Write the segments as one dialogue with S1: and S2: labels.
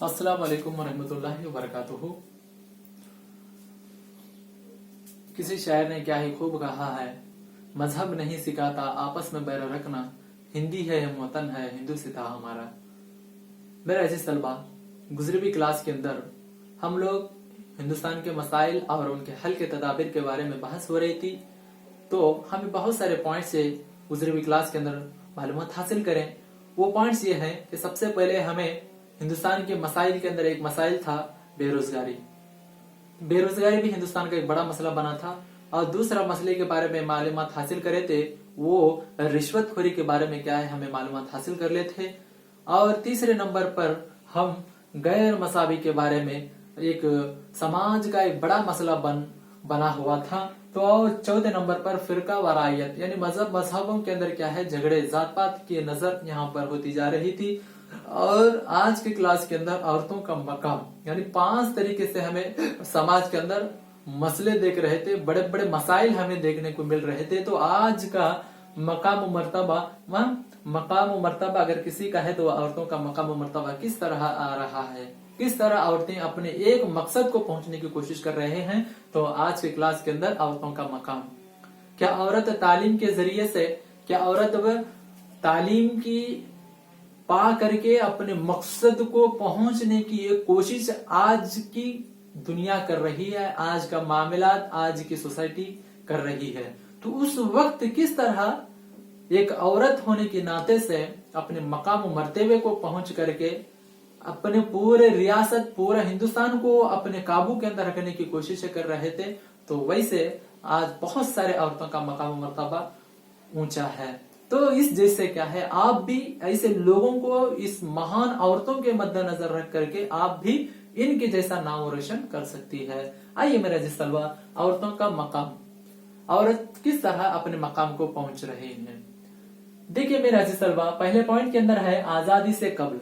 S1: अस्सलाम वालेकुम वरहमतुल्लाहि वबरकातुहू। किसी शायर ने क्या ही खूब कहा है, मजहब नहीं सिखाता आपस में बैर रखना, हिंदी है हम वतन है हिंदू सिता हमारा। मेरे अजीज तलबा, गुजरबी क्लास के अंदर हम लोग हिंदुस्तान के मसाइल और उनके हल के तदाबीर के बारे में बहस हो रही थी। तो हमें बहुत सारे पॉइंट से गुजरबी क्लास के अंदर मालूमात हासिल करें। वो पॉइंट्स ये हैं कि सबसे पहले हमें हिंदुस्तान के मसाइल के अंदर एक मसाइल था बेरोजगारी। बेरोजगारी भी हिंदुस्तान का एक बड़ा मसला बना था। और दूसरा मसले के बारे में मालूमात हासिल करे थे, वो रिश्वतखोरी के बारे में क्या है हमें मालूमात हासिल कर लेते थे। और तीसरे नंबर पर हम गैर मसावी के बारे में एक समाज का एक बड़ा मसला बना हुआ था। तो और चौथे नंबर पर फिरका वरायत यानी मजहबों के अंदर क्या है झगड़े, जात पात की नजर यहाँ पर होती जा रही थी। और आज की क्लास के अंदर औरतों का मकाम यानी 5 तरीके से हमें समाज के अंदर मसले देख रहे थे, बड़े बड़े मसाइल हमें देखने को मिल रहे थे। तो आज का मकाम मर्तबा अगर किसी का है तो औरतों का मकाम मर्तबा किस तरह आ रहा है, किस तरह औरतें अपने एक मकसद को पहुंचने की कोशिश कर रहे हैं। तो आज की क्लास के अंदर औरतों का मकाम, क्या औरत तालीम के जरिए से, क्या औरत तालीम की पा करके अपने मकसद को पहुंचने की एक कोशिश आज की दुनिया कर रही है, आज का मामलात आज की सोसाइटी कर रही है। तो उस वक्त किस तरह एक औरत होने के नाते से अपने मकाम मर्तबे को पहुंच करके अपने पूरे रियासत, पूरा हिंदुस्तान को अपने काबू के अंदर रखने की कोशिश कर रहे थे। तो वैसे आज बहुत सारे औरतों का मकाम मर्तबा ऊंचा है। तो इस जैसे क्या है, आप भी ऐसे लोगों को, इस महान औरतों के मद्देनजर रख करके आप भी इनके जैसा नाम रोशन कर सकती है। आइए मेरा जिस तलबा, औरतों का मकाम, औरत किस तरह अपने मकाम को पहुंच रहे हैं। देखिए मेरा जिस तलबा, पहले पॉइंट के अंदर है आजादी से कबल।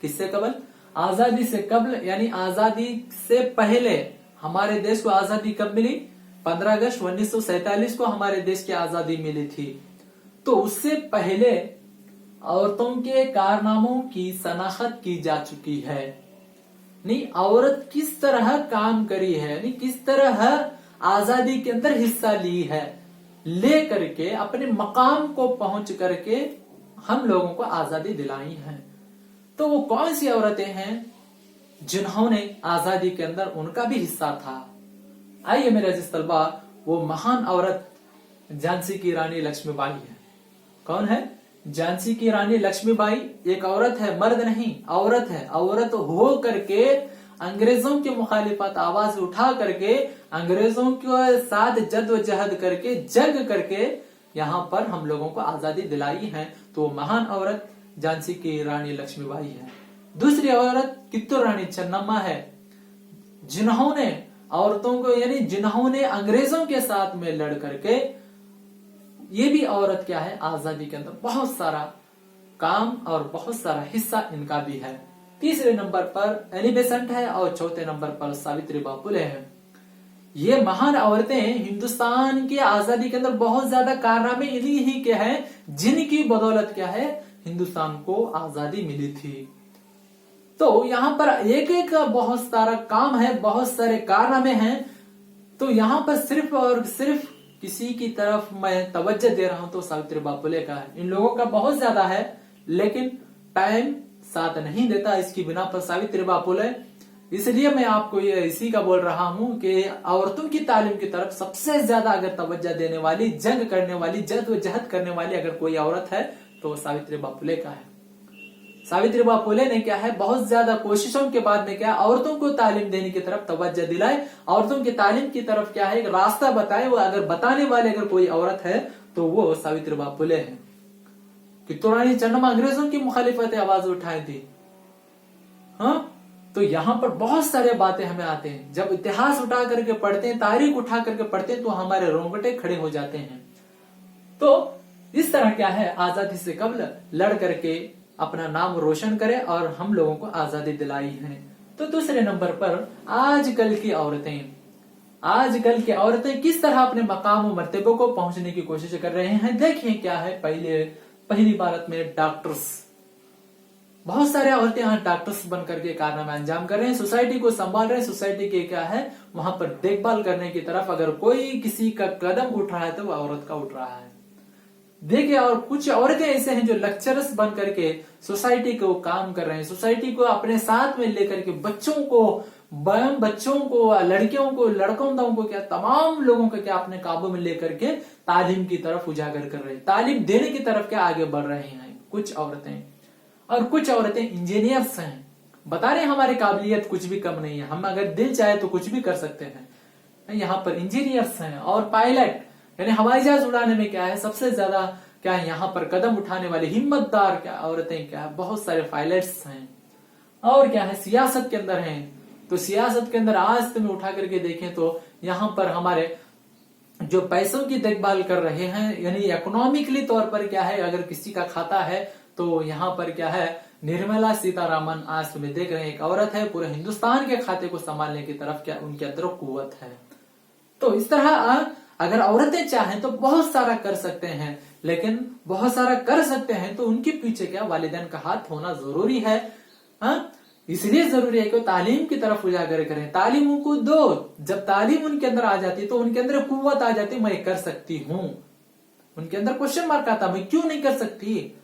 S1: किससे कबल? आजादी से कबल यानी आजादी से पहले। हमारे देश को आजादी कब मिली? 15 अगस्त 1947 को हमारे देश की आजादी मिली थी। तो उससे पहले औरतों के कारनामों की शनाख्त की जा चुकी है। नहीं, औरत किस तरह काम करी है, नहीं किस तरह आजादी के अंदर हिस्सा ली है, ले करके अपने मकाम को पहुंच करके हम लोगों को आजादी दिलाई है। तो वो कौन सी औरतें हैं जिन्होंने आजादी के अंदर उनका भी हिस्सा था। आइए मेरे अजीज तलबा, वो महान औरत झांसी की रानी लक्ष्मीबाई है। कौन है? झांसी की रानी लक्ष्मीबाई एक औरत है, मर्द नहीं, औरत है। औरत हो करके अंग्रेजों की मुखालिफत आवाज उठा करके अंग्रेजों के साथ जद्दोजहद करके जंग करके यहाँ पर हम लोगों को आजादी दिलाई है। तो महान औरत झांसी की रानी लक्ष्मीबाई है। दूसरी औरत कित्तूर रानी चन्नम्मा है, जिन्होंने औरतों को यानी जिन्होंने अंग्रेजों के साथ में लड़ करके, ये भी औरत क्या है, आजादी के अंदर बहुत सारा काम और बहुत सारा हिस्सा इनका भी है। तीसरे नंबर पर एनी बेसेंट है और चौथे नंबर पर सावित्रीबाई फुले है। ये महान औरतें हिंदुस्तान की आजादी के अंदर बहुत ज्यादा कारनामे इन्हीं ही के हैं, जिनकी बदौलत क्या है हिंदुस्तान को आजादी मिली थी। तो यहाँ पर एक एक का बहुत सारा काम है, बहुत सारे कारनामे हैं। तो यहाँ पर सिर्फ और सिर्फ किसी की तरफ मैं तवज्जो दे रहा हूं तो सावित्रीबाई फुले का है। इन लोगों का बहुत ज्यादा है, लेकिन टाइम साथ नहीं देता, इसकी बिना पर सावित्रीबाई फुले। इसलिए मैं आपको ये इसी का बोल रहा हूं कि औरतों की तालीम की तरफ सबसे ज्यादा अगर तवज्जो देने वाली, जंग करने वाली, जद्दोजहद करने वाली अगर कोई औरत है तो सावित्रीबाई फुले का है। सावित्रीबाई फुले ने क्या है, बहुत ज्यादा कोशिशों के बाद में क्या औरतों को तालीम देने की तरफ तवज्जो दिलाए, औरतों की तालीम की तरफ क्या है एक रास्ता बताए। वो अगर बताने वाले अगर कोई औरत है तो वो सावित्रीबाई फुले है। कित्तूर रानी चन्नम्मा अंग्रेजों की मुखालिफत आवाज उठाई थी। हाँ, तो यहाँ पर बहुत सारे बातें हमें आते हैं। जब इतिहास उठा करके पढ़ते हैं, तारीख उठा करके पढ़ते हैं, तो हमारे रोंगटे खड़े हो जाते हैं। तो इस तरह क्या है, आजादी से कबल लड़ करके अपना नाम रोशन करे और हम लोगों को आजादी दिलाई है। तो दूसरे नंबर पर आजकल की औरतें किस तरह अपने मकाम और मर्तबे को पहुंचने की कोशिश कर रहे हैं। देखिए क्या है, पहली भारत में डॉक्टर्स, बहुत सारे औरतें यहाँ डॉक्टर्स बन करके कारनामे अंजाम कर रहे हैं, सोसाइटी को संभाल रहे हैं, सोसाइटी के क्या है वहां पर देखभाल करने की तरफ अगर कोई किसी का कदम उठ रहा है तो वो औरत का उठ रहा है। देखिए, और कुछ औरतें ऐसे हैं जो लेक्चरर्स बन करके सोसाइटी को काम कर रहे हैं, सोसाइटी को अपने साथ में लेकर के बच्चों को, लड़कियों को, लड़कों को क्या तमाम लोगों को क्या अपने काबू में लेकर के तालीम की तरफ उजागर कर रहे हैं, तालीम देने की तरफ क्या आगे बढ़ रहे हैं कुछ औरतें। और कुछ औरतें इंजीनियर्स हैं, बता रहे हैं हमारी काबिलियत कुछ भी कम नहीं है, हम अगर दिल चाहे तो कुछ भी कर सकते हैं। यहाँ पर इंजीनियर्स हैं और पायलट यानी हवाई जहाज उड़ाने में क्या है सबसे ज्यादा क्या है यहाँ पर कदम उठाने वाले हिम्मतदार क्या औरतें क्या है बहुत सारे पायलट्स हैं। और क्या है सियासत के अंदर हैं, तो सियासत के अंदर आज तुम्हें उठा करके देखें तो यहाँ पर हमारे जो पैसों की देखभाल कर रहे हैं यानी इकोनॉमिकली तौर पर क्या है अगर किसी का खाता है तो यहाँ पर क्या है निर्मला सीतारामन आज तुम्हें देख रहे हैं एक औरत है, पूरे हिंदुस्तान के खाते को संभालने की तरफ क्या उनके अंदर कुव्वत है। तो इस तरह अगर औरतें चाहें तो बहुत सारा कर सकते हैं, लेकिन बहुत सारा कर सकते हैं तो उनके पीछे क्या वालिदैन का हाथ होना जरूरी है। इसलिए जरूरी है कि तालीम की तरफ उजागर करें, तालीम उनको दो। जब तालीम उनके अंदर आ जाती तो उनके अंदर कुव्वत आ जाती, मैं कर सकती हूँ। उनके अंदर क्वेश्चन मार्क आता, मैं क्यों नहीं कर सकती,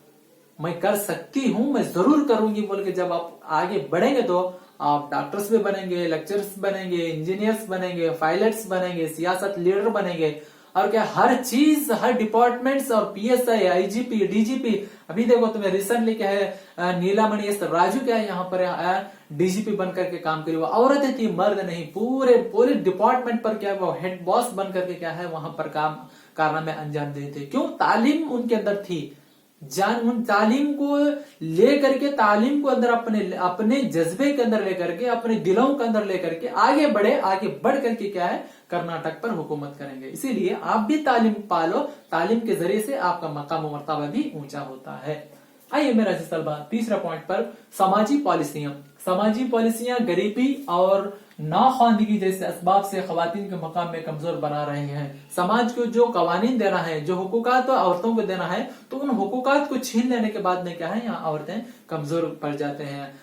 S1: मैं कर सकती हूँ, मैं जरूर करूंगी बोल के जब आप आगे बढ़ेंगे तो आप डॉक्टर्स भी बनेंगे, लेक्चरर्स बनेंगे, इंजीनियर्स बनेंगे, पायलट्स बनेंगे, सियासत लीडर बनेंगे। और क्या हर चीज हर डिपार्टमेंट्स और पीएसआई, आईजीपी, डीजीपी, अभी देखो तुम्हें रिसेंटली क्या है नीलामणि राजू क्या है यहाँ पर डीजीपी बन करके काम करी, वो औरतें थी मर्द नहीं, पूरे डिपार्टमेंट पर क्या वो हेड बॉस बन करके क्या है वहां पर काम कारनामे अंजाम देते। क्यों? तालीम उनके अंदर थी, उन तालीम को लेकर के, तालीम को अंदर अपने जज्बे के अंदर लेकर के, अपने दिलों के अंदर लेकर के आगे बढ़ करके क्या है कर्नाटक पर हुकूमत करेंगे। इसीलिए आप भी तालीम पालो, तालीम के जरिए से आपका मकाम मर्तबा भी ऊंचा होता है। आइए मेरा तलबा तीसरा पॉइंट पर समाजी पॉलिसियां गरीबी और नाख्वानदगी जैसे असबाब से खवातीन के मकाम में कमजोर बना रहे हैं। समाज को जो कवानीन देना है, जो हुकूकात औरतों को देना है, तो उन हुकूकात को छीन लेने के बाद में क्या है यहाँ औरतें कमजोर पड़ जाते हैं।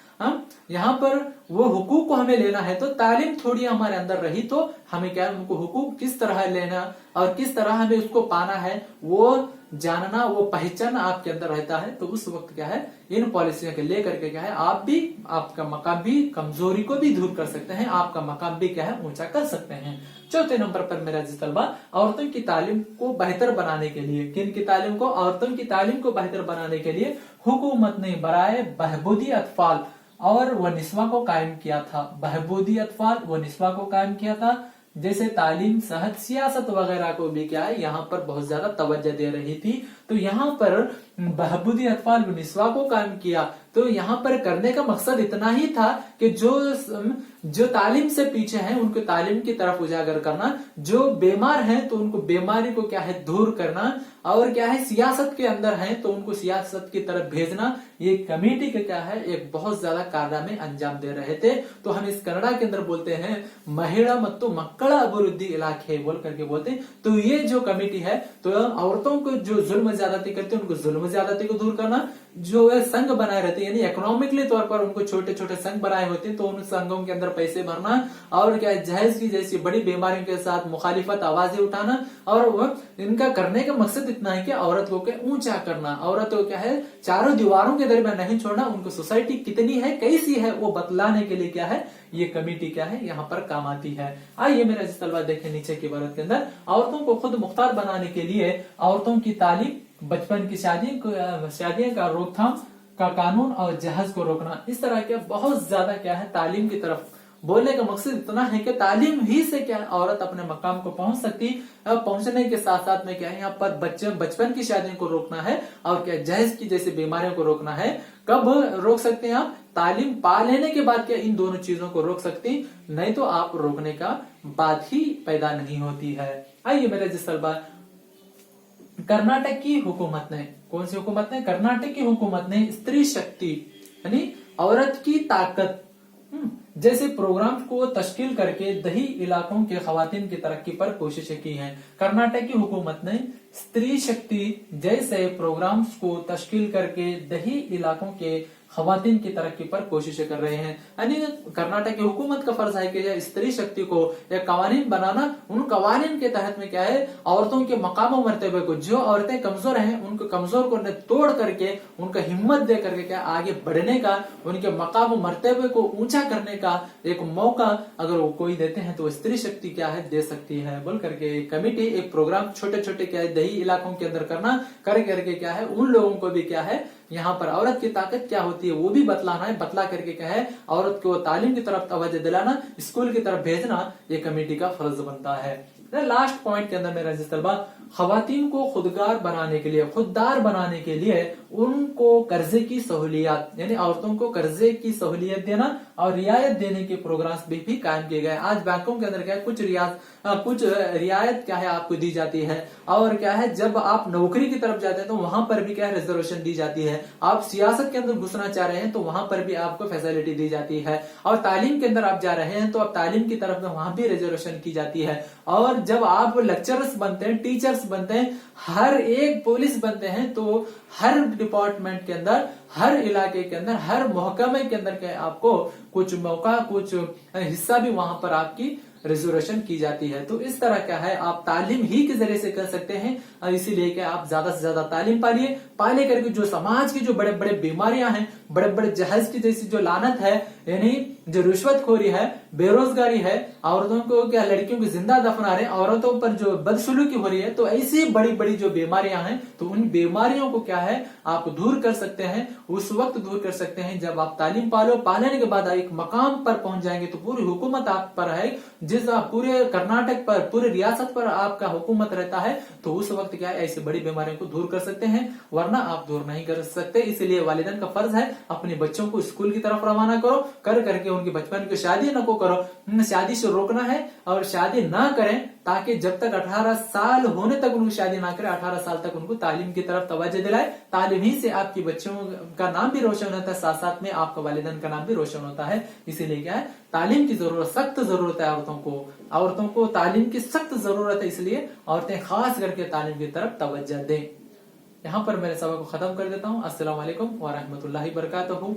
S1: यहाँ पर वो हुकूक को हमें लेना है तो तालीम थोड़ी हमारे अंदर रही तो हमें क्या है उनको हुकूक किस तरह लेना और किस तरह हमें उसको पाना है वो जानना, वो पहचान आपके अंदर रहता है। तो उस वक्त क्या है इन पॉलिसियों के लेकर के क्या है आप भी आपका मकाम भी कमजोरी को भी दूर कर सकते हैं, आपका मकाम भी क्या है ऊंचा कर सकते हैं। चौथे नंबर पर मेरा तलबा औरतों की तालीम को बेहतर बनाने के लिए, किन की तालीम को? औरतों की तालीम को बेहतर बनाने के लिए हुकूमत ने बराए बहबूदी अतफाल और व निस्वा को कायम किया था। बहबूदी अतफाल व निस्वा को कायम किया था, जैसे तालीम, सेहत, सियासत वगैरह को भी क्या है यहाँ पर बहुत ज्यादा तवज्जो दे रही थी। तो यहाँ पर बहबूदी अतफाल व निस्वा को कायम किया, तो यहाँ पर करने का मकसद इतना ही था कि जो तालीम से पीछे हैं उनको तालीम की तरफ उजागर करना, जो बीमार हैं तो उनको बीमारी को क्या है दूर करना, और क्या है सियासत के अंदर हैं तो उनको सियासत की तरफ भेजना। ये कमेटी के क्या है एक बहुत ज्यादा कारनामे अंजाम दे रहे थे। तो हम इस कन्नड़ा के अंदर बोलते हैं महिला मत्तु मक्कड़ अभिवृद्धि इलाके बोल करके बोलते हैं। तो ये जो कमेटी है तो औरतों को जो जुल्म ज्यादती करते हैं उनको जुल्म ज्यादती को दूर करना, जो संघ बनाए रहते हैं यानी इकोनॉमिकली तौर पर उनको छोटे छोटे संघ बनाए होते हैं तो उन संघों के अंदर पैसे भरना, और क्या जहेज की जैसी बड़ी बीमारियों के साथ मुखालिफत आवाजें उठाना। और इनका करने का मकसद इतना है कि औरत को क्या ऊंचा करना, औरत को क्या है चारों दीवारों के दरमियान नहीं छोड़ना, उनको सोसाइटी कितनी है कैसी है वो बतलाने के लिए क्या है ये कमेटी क्या है यहाँ पर काम आती है। आइए मेरा तलबा देखें नीचे की इबारत के अंदर औरतों को खुद मुख्तार बनाने के लिए औरतों की तालीम, बचपन की शादियों का रोकथाम का कानून और जहेज को रोकना, इस तरह के बहुत ज्यादा क्या है तालीम की तरफ बोलने का मकसद इतना है कि तालीम ही से क्या औरत अपने मकाम को पहुंच सकती है। पहुंचने के साथ साथ में क्या है यहाँ पर बचपन की शादियों को रोकना है और क्या जहेज की जैसी बीमारियों को रोकना है। कब रोक सकते हैं आप? तालीम पा लेने के बाद क्या इन दोनों चीजों को रोक सकती, नहीं तो आप रोकने का बात ही पैदा नहीं होती है। आइए मेरे तलबा कर्नाटक की हुकूमत ने, कौन सी हुकूमत ने? कर्नाटक की हुकूमत ने स्त्री शक्ति यानी औरत की ताकत जैसे प्रोग्राम को तश्कील करके दही इलाकों के खवातीन की तरक्की पर कोशिशें की हैं। कर्नाटक की हुकूमत ने स्त्री शक्ति जैसे प्रोग्राम्स को तश्कील करके दही इलाकों के खवातीन की तरक्की पर कोशिशें कर रहे हैं। यानी कर्नाटक की हुकूमत का फर्ज है कि स्त्री शक्ति को एक कवानीन बनाना, उन कवानीन के तहत में क्या है, औरतों के मकाम और मर्तबे को, जो औरतें कमजोर हैं उनको कमजोर को तोड़ करके उनका हिम्मत दे करके क्या आगे बढ़ने का, उनके मकाम और मर्तबे को ऊंचा करने का एक मौका अगर वो कोई देते हैं तो स्त्री शक्ति क्या है दे सकती है बोल करके एक कमेटी एक प्रोग्राम छोटे छोटे क्या है दही इलाकों के अंदर करके क्या है उन लोगों को भी क्या है यहाँ पर औरत की ताकत क्या होती है वो भी बतलाना है, बतला करके क्या है औरत को तालीम की तरफ तवज्जो दिलाना, स्कूल की तरफ भेजना ये कमेटी का फर्ज बनता है। लास्ट पॉइंट के अंदर मेरा तलबा, खवातीन को खुदगार बनाने के लिए, खुददार बनाने के लिए उनको कर्जे की सहूलियत, यानी औरतों को कर्जे की सहूलियत देना और रियायत देने के प्रोग्राम्स भी कायम किए गए। आज बैंकों के अंदर क्या है कुछ रियायत क्या है आपको दी जाती है, और क्या है जब आप नौकरी की तरफ जाते हैं तो वहां पर भी क्या है रिजर्वेशन दी जाती है। आप सियासत के अंदर घुसना चाह रहे हैं तो वहां पर भी आपको फैसिलिटी दी जाती है, और तालीम के अंदर आप जा रहे हैं तो आप तालीम की तरफ में वहां भी रिजर्वेशन की जाती है। और जब आप लेक्चरर्स बनते हैं, टीचर्स बनते हैं, हर एक पुलिस बनते हैं, तो हर डिपार्टमेंट के अंदर, हर इलाके के अंदर, हर महकमे के अंदर क्या आपको कुछ मौका, कुछ हिस्सा भी वहां पर आपकी रिजर्वेशन की जाती है। तो इस तरह क्या है आप तालीम ही के जरिए से कर सकते हैं, और इसीलिए क्या आप ज्यादा से ज्यादा तालीम पाले करके जो समाज की जो बड़े बड़े बीमारियां हैं, बड़े बड़े जहज की जैसी जो लानत है, यानी जो रिश्वतखोरी है, बेरोजगारी है, औरतों को क्या लड़कियों को जिंदा दफना रहे, औरतों पर जो बदसलूकी हो रही है, तो ऐसी बड़ी बड़ी जो बीमारियां हैं, तो उन बीमारियों को क्या है आप दूर कर सकते हैं, उस वक्त दूर कर सकते हैं जब आप तालीम पालने के बाद एक मकाम पर पहुंच जाएंगे तो पूरी हुकूमत आप पर है, जिस पूरे कर्नाटक पर, पूरे रियासत पर आपका हुकूमत रहता है, तो उस वक्त क्या है ऐसी बड़ी बीमारियों को दूर कर सकते हैं, वरना आप दूर नहीं कर सकते। इसलिए वालिदैन का फर्ज है अपने बच्चों को स्कूल की तरफ रवाना करो, कर करके उनकी बचपन की शादी न को करो, शादी से रोकना है और शादी ना करें, ताकि जब तक 18 साल होने तक उनको शादी ना करें, 18 साल तक उनको तालीम की तरफ तवज्जो दिलाए। तालीम ही से आपकी बच्चों का नाम भी रोशन होता है, साथ साथ में आपका वालिदैन का नाम भी रोशन होता है। इसीलिए क्या है तालीम की जरूरत, सख्त जरूरत है औरतों को तालीम की सख्त जरूरत है, इसलिए औरतें खास करके तालीम की तरफ तवज्जो दें। यहाँ पर मेरे सबक को खत्म कर देता हूँ। अस्सलाम वालेकुम व रहमतुल्लाहि व बरकातहू।